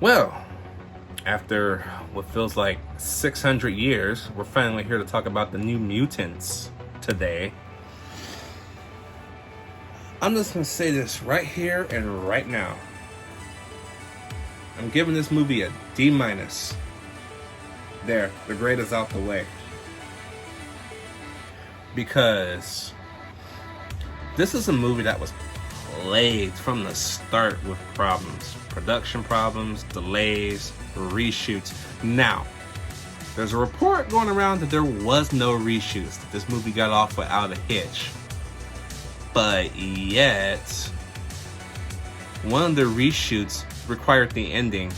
Well, after what feels like 600 years, we're finally here to talk about the New Mutants today. I'm just going to say this right here and right now. I'm giving this movie a D-. There, the grade is out the way. Because this is a movie that was plagued from the start with problems. Production problems, delays, reshoots. Now, there's a report going around that there was no reshoots, that this movie got off without a hitch. But yet, one of the reshoots required the ending,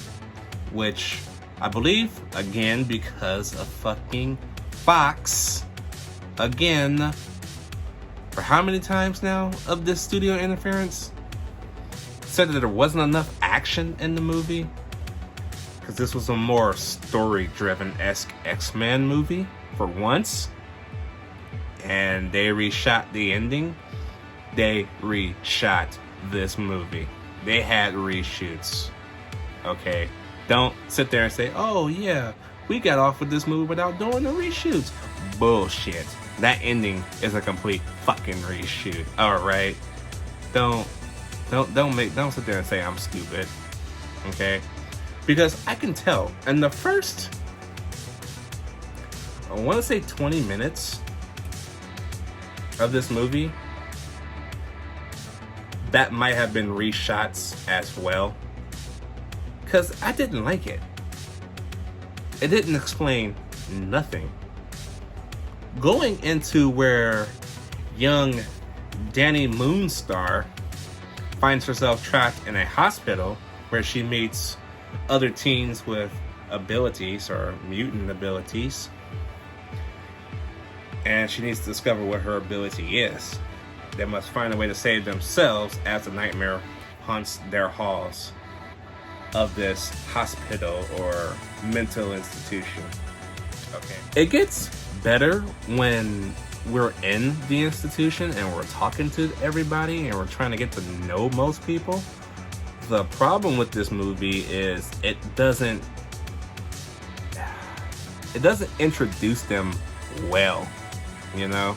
which I believe, again, because of fucking Fox, again, for how many times now of this studio interference, said that there wasn't enough action in the movie, because this was a more story-driven-esque X-Men movie, for once, and they reshot the ending. They reshot this movie. They had reshoots. Okay? Don't sit there and say, oh yeah, we got off with this movie without doing the reshoots. Bullshit. That ending is a complete fucking reshoot. Alright? Don't sit there and say I'm stupid. Okay? Because I can tell in the first, I want to say 20 minutes of this movie, that might have been reshots as well. Because I didn't like it. It didn't explain nothing. Going into where young Dani Moonstar finds herself trapped in a hospital where she meets other teens with abilities or mutant abilities. And she needs to discover what her ability is. They must find a way to save themselves as the nightmare haunts their halls of this hospital or mental institution. Okay. It gets better when we're in the institution and we're talking to everybody and we're trying to get to know most people. The problem with this movie is it doesn't introduce them well, you know?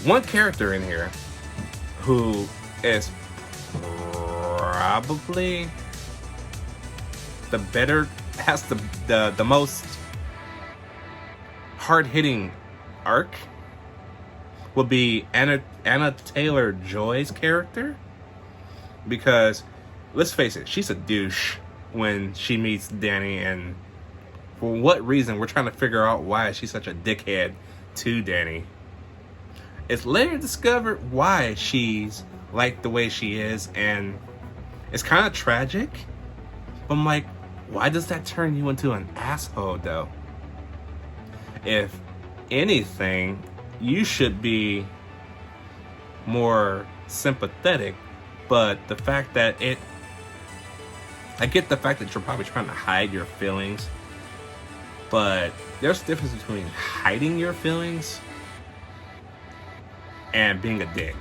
One character in here who is probably has the most hard-hitting arc will be Anna Taylor-Joy's character, because let's face it, she's a douche when she meets Dani, and for what reason, we're trying to figure out why she's such a dickhead to Dani. It's later discovered why she's like the way she is, and it's kind of tragic. But I'm like, why does that turn you into an asshole, though? If anything, you should be more sympathetic, but the fact that I get the fact that you're probably trying to hide your feelings, but there's a difference between hiding your feelings and being a dick.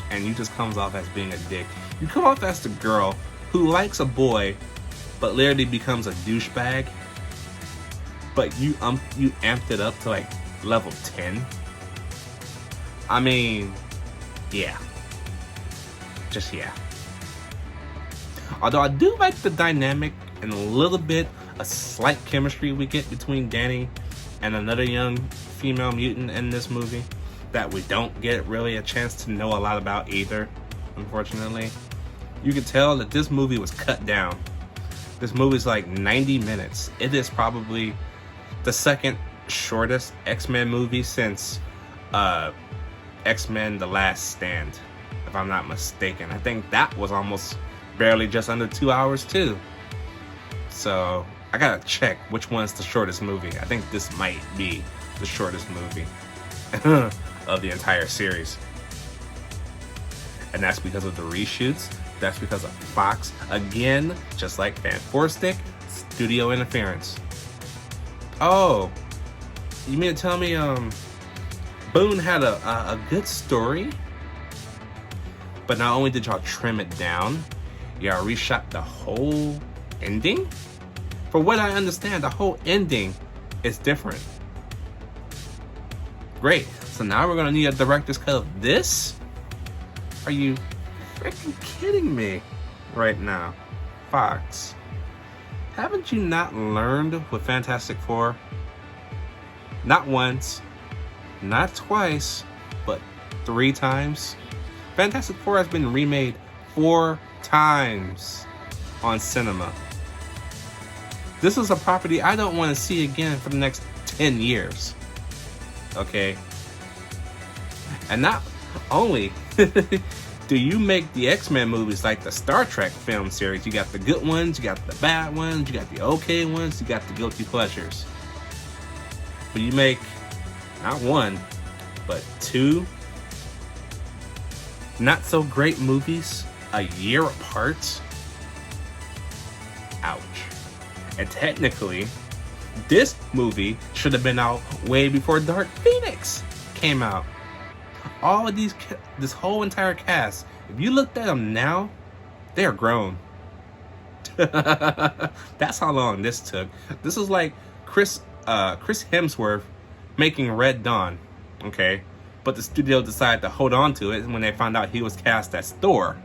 And you just comes off as being a dick. You come off as the girl who likes a boy, but literally becomes a douchebag. But you amped it up to like level 10. I mean, yeah. Just yeah. Although I do like the dynamic and a little bit, a slight chemistry we get between Dani and another young female mutant in this movie that we don't get really a chance to know a lot about either, unfortunately. You can tell that this movie was cut down. This movie's like 90 minutes. It is probably the second shortest X-Men movie since X-Men The Last Stand, if I'm not mistaken. I think that was almost barely just under 2 hours too. So I gotta check which one's the shortest movie. I think this might be the shortest movie of the entire series. And that's because of the reshoots. That's because of Fox. Again, just like Fan Four Stick, studio interference. Oh, you mean to tell me Boone had a good story But not only did y'all trim it down, y'all reshot the whole ending. For what I understand, the whole ending is different. Great. So now we're gonna need a director's cut of this? Are you freaking kidding me right now? Fox, haven't you not learned with Fantastic Four? Not once, not twice, but 3 times. Fantastic Four has been remade 4 times on cinema. This is a property I don't want to see again for the next 10 years. Okay? And not only do you make the X-Men movies like the Star Trek film series, you got the good ones, you got the bad ones, you got the okay ones, you got the guilty pleasures. But you make not 1, but 2 not so great movies a year apart. Ouch. And technically, this movie should have been out way before Dark Phoenix came out. All of this whole entire cast, if you looked at them now, they are grown. That's how long this took. This is like Chris Hemsworth making Red Dawn, okay? But the studio decided to hold on to it when they found out he was cast as Thor.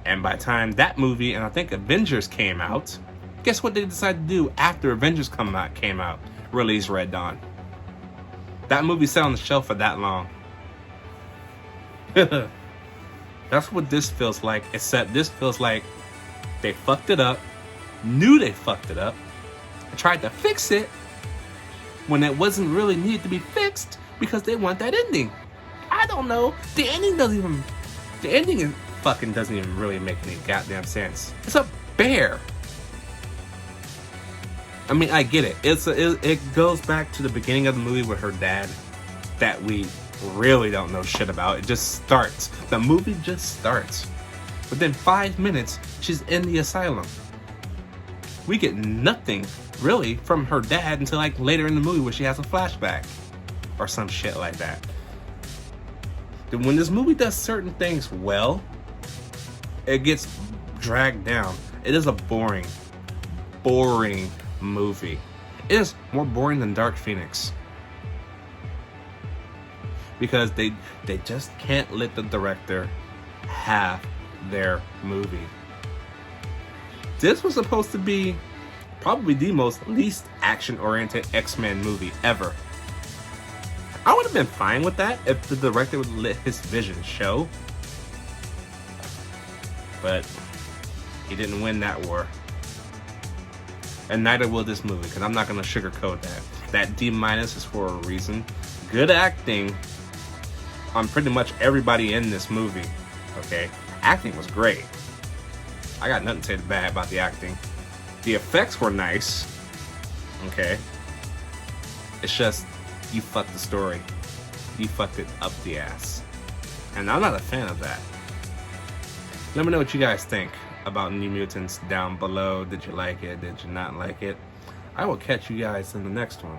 And by the time that movie and I think Avengers came out, guess what they decided to do after Avengers came out? Release Red Dawn. That movie sat on the shelf for that long. That's what this feels like, except this feels like they fucked it up, knew they fucked it up, tried to fix it when it wasn't really needed to be fixed because they want that ending. I don't know. The ending doesn't even really make any goddamn sense. It's a bear. I mean, I get it. It goes back to the beginning of the movie with her dad that we really don't know shit about. It just starts. The movie just starts. Within 5 minutes, she's in the asylum. We get nothing really from her dad until like later in the movie where she has a flashback or some shit like that. Then when this movie does certain things well, it gets dragged down. It is a boring movie. It is more boring than Dark Phoenix. Because they just can't let the director have their movie. This was supposed to be probably the most least action-oriented X-Men movie ever. I would have been fine with that if the director would let his vision show. But he didn't win that war. And neither will this movie, because I'm not going to sugarcoat that. That D- is for a reason. Good acting on pretty much everybody in this movie. Okay? Acting was great. I got nothing to say bad about the acting. The effects were nice. Okay? It's just, you fucked the story. You fucked it up the ass. And I'm not a fan of that. Let me know what you guys think about New Mutants down below. Did you like it? Did you not like it? I will catch you guys in the next one.